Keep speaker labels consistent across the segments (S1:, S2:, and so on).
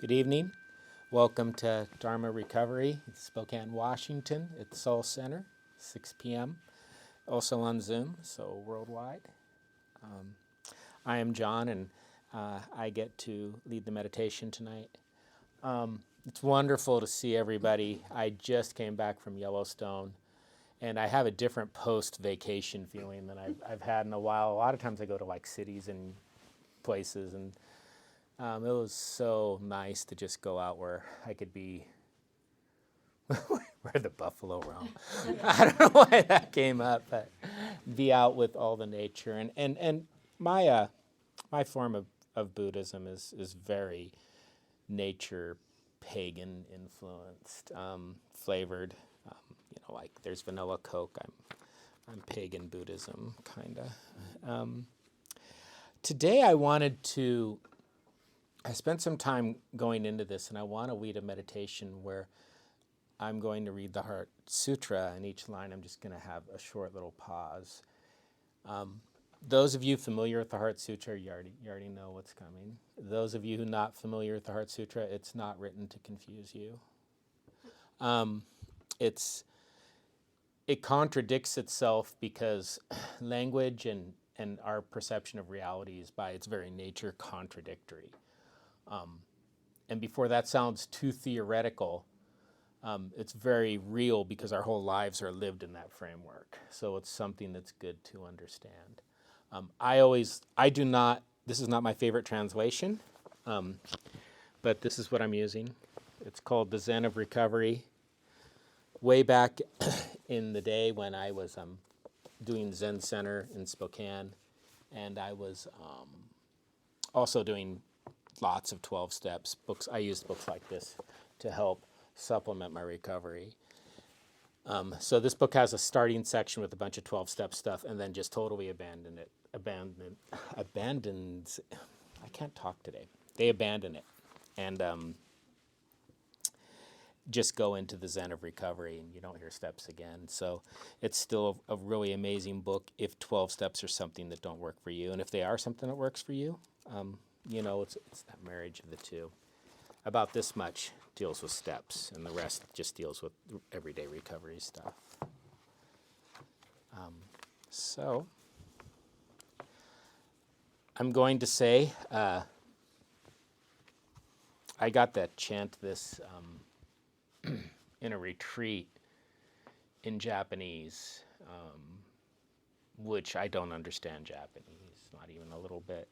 S1: Good evening. Welcome to Dharma Recovery, Spokane, Washington, at the Soul Center, 6 p.m. Also on Zoom, so worldwide. I am John, and I get to lead the meditation tonight. It's wonderful to see everybody. I just came back from Yellowstone, and I have a different post-vacation feeling than I've had in a while. A lot of times I go to like cities and places, and it was so nice to just go out where I could be, where the buffalo roam. I don't know why that came up, but be out with all the nature. And my form of Buddhism is very nature pagan influenced, flavored. Like there's vanilla Coke. I'm pagan Buddhism kind of. Today I spent some time going into this, and I want to lead a meditation where I'm going to read the Heart Sutra, and each line I'm just going to have a short little pause. Those of you familiar with the Heart Sutra, you already know what's coming. Those of you who are not familiar with the Heart Sutra, it's not written to confuse you. It contradicts itself because language and our perception of reality is by its very nature contradictory. And before that sounds too theoretical, it's very real because our whole lives are lived in that framework. So it's something that's good to understand. This is not my favorite translation, but this is what I'm using. It's called The Zen of Recovery. Way back in the day when I was doing Zen Center in Spokane, and I was also doing lots of 12 steps books. I used books like this to help supplement my recovery. So this book has a starting section with a bunch of 12-step stuff, and then just totally abandons. I can't talk today. They abandon it, and just go into the Zen of Recovery, and you don't hear steps again. So it's still a really amazing book if 12 steps are something that don't work for you, and if they are something that works for you. It's that marriage of the two. About this much deals with steps, and the rest just deals with everyday recovery stuff. So I'm going to say, I got to chant this in a retreat in Japanese, which I don't understand Japanese, not even a little bit.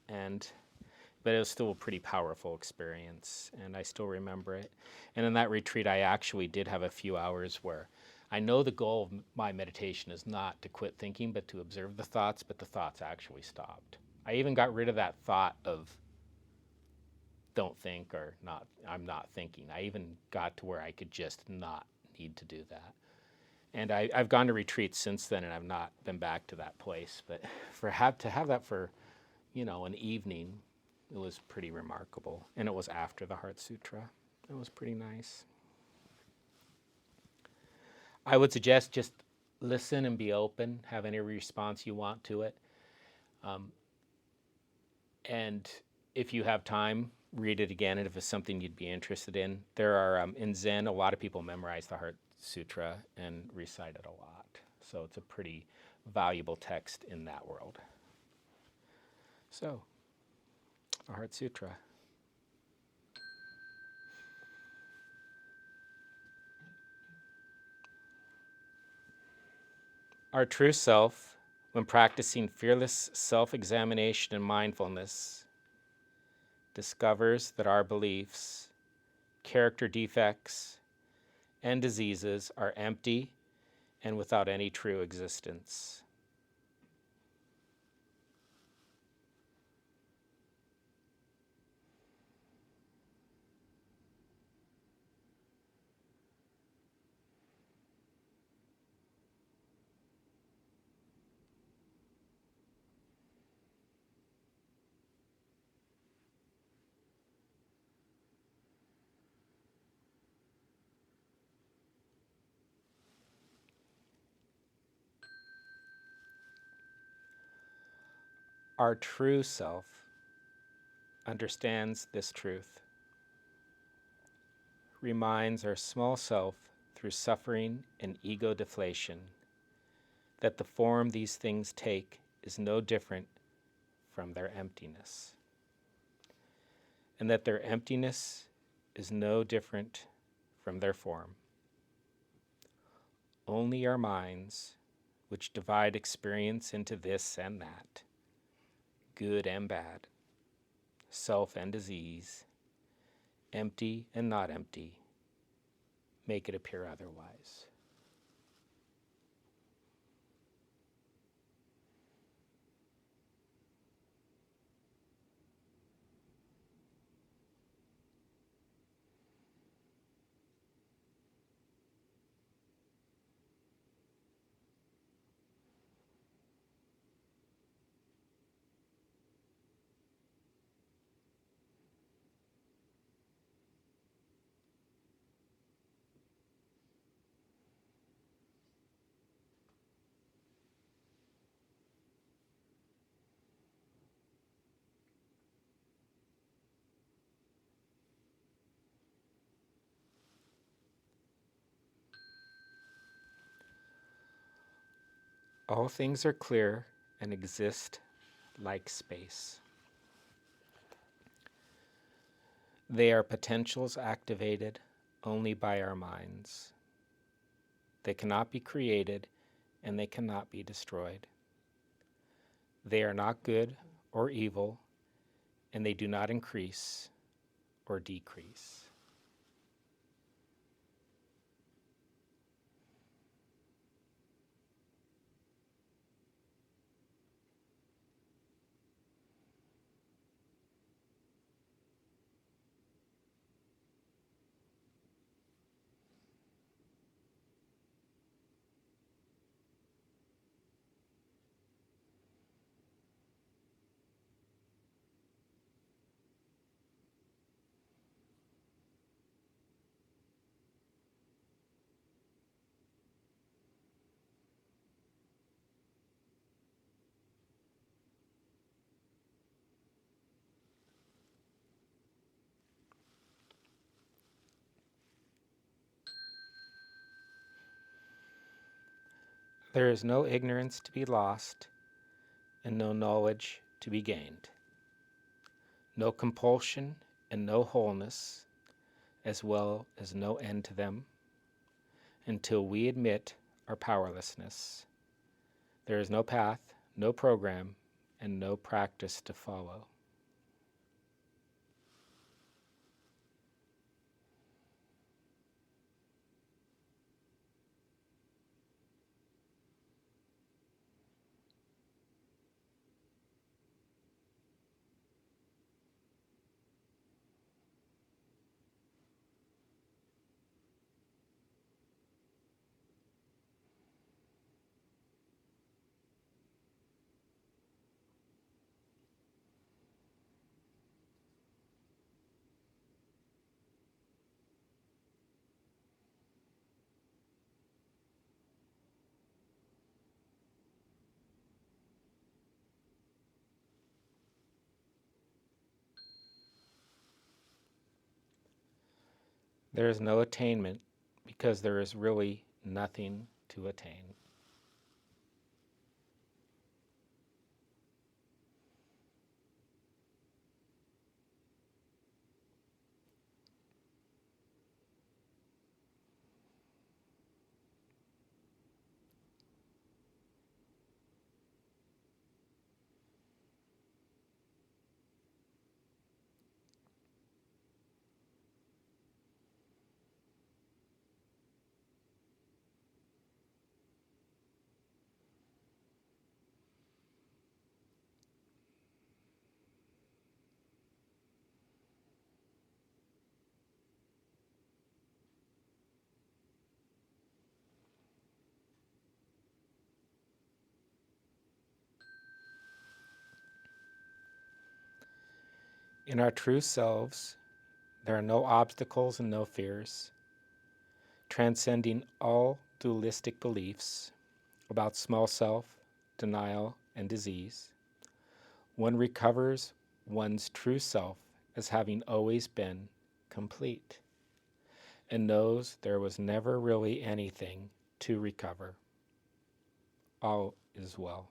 S1: But it was still a pretty powerful experience, and I still remember it. And in that retreat, I actually did have a few hours where I know the goal of my meditation is not to quit thinking, but to observe the thoughts, but the thoughts actually stopped. I even got rid of that thought of don't think or not, I'm not thinking. I even got to where I could just not need to do that. And I've gone to retreats since then, and I've not been back to that place. But to have that for, an evening, it was pretty remarkable. And it was after the Heart Sutra. It was pretty nice. I would suggest just listen and be open, have any response you want to it. And if you have time, read it again, and if it's something you'd be interested in. There are, in Zen, a lot of people memorize the Heart Sutra and recite it a lot. So it's a pretty valuable text in that world. So, the Heart Sutra. Our true self, when practicing fearless self-examination and mindfulness, discovers that our beliefs, character defects, and diseases are empty and without any true existence. Our true self understands this truth. reminds our small self through suffering and ego deflation that the form these things take is no different from their emptiness, and that their emptiness is no different from their form. Only our minds, which divide experience into this and that, good and bad, self and disease, empty and not empty, make it appear otherwise. All things are clear and exist like space. They are potentials activated only by our minds. They cannot be created and they cannot be destroyed. They are not good or evil, and they do not increase or decrease. There is no ignorance to be lost and no knowledge to be gained, no compulsion and no wholeness, as well as no end to them, until we admit our powerlessness. There is no path, no program, and no practice to follow. There is no attainment because there is really nothing to attain. In our true selves, there are no obstacles and no fears. Transcending all dualistic beliefs about small self, denial, and disease, one recovers one's true self as having always been complete. and knows there was never really anything to recover. All is well.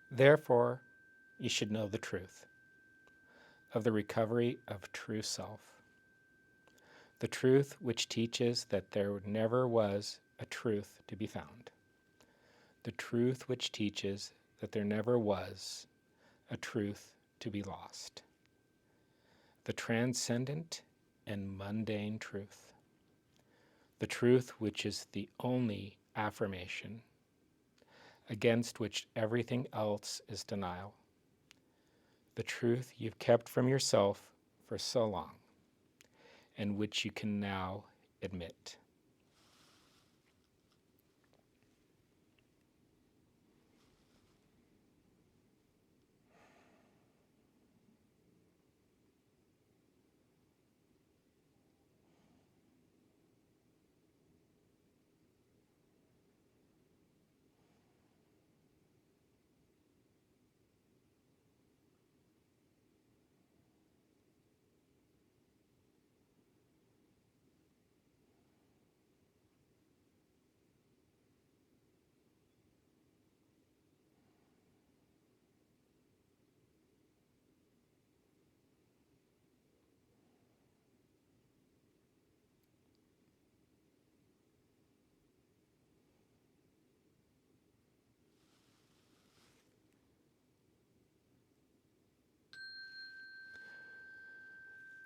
S1: Therefore, you should know the truth of the recovery of true self, the truth which teaches that there never was a truth to be found, the truth which teaches that there never was a truth to be lost, the transcendent and mundane truth, the truth which is the only affirmation, against which everything else is denial, the truth you've kept from yourself for so long, and which you can now admit.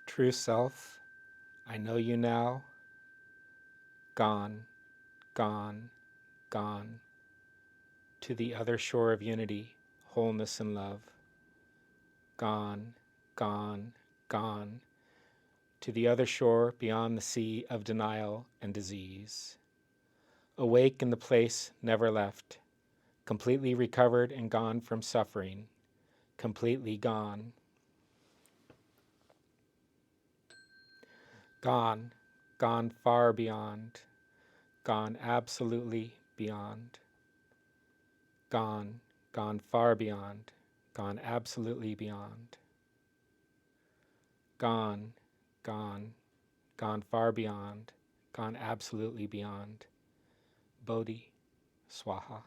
S1: True self, I know you now, gone, gone, gone, to the other shore of unity, wholeness and love, gone, gone, gone, to the other shore beyond the sea of denial and disease. Awake in the place never left, completely recovered and gone from suffering, completely gone. Gone, gone far beyond, gone absolutely beyond. Gone, gone far beyond, gone absolutely beyond. Gone, gone, gone far beyond, gone absolutely beyond. Bodhi, Swaha.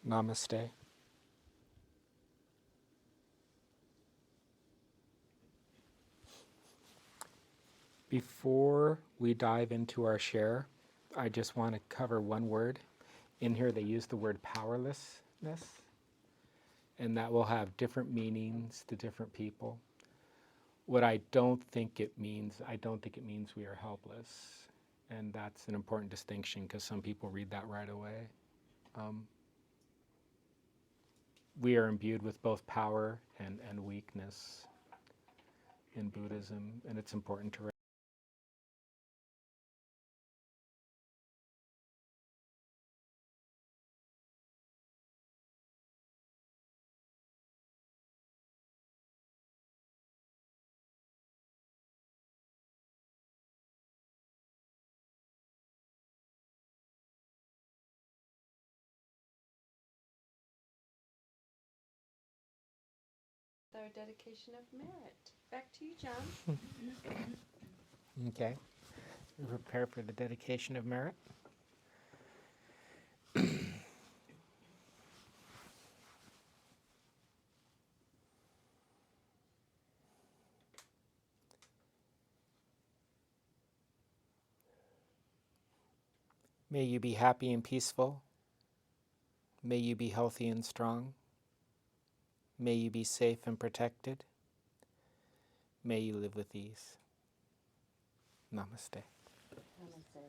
S1: Namaste. Before we dive into our share, I just want to cover one word. In here they use the word powerlessness, and that will have different meanings to different people. What I don't think it means we are helpless. And that's an important distinction because some people read that right away. We are imbued with both power and weakness in Buddhism, and it's important to
S2: Our dedication of merit. Back to you, John.
S1: Okay. Prepare for the dedication of merit. May you be happy and peaceful. May you be healthy and strong. May you be safe and protected. May you live with ease. Namaste.
S2: Namaste.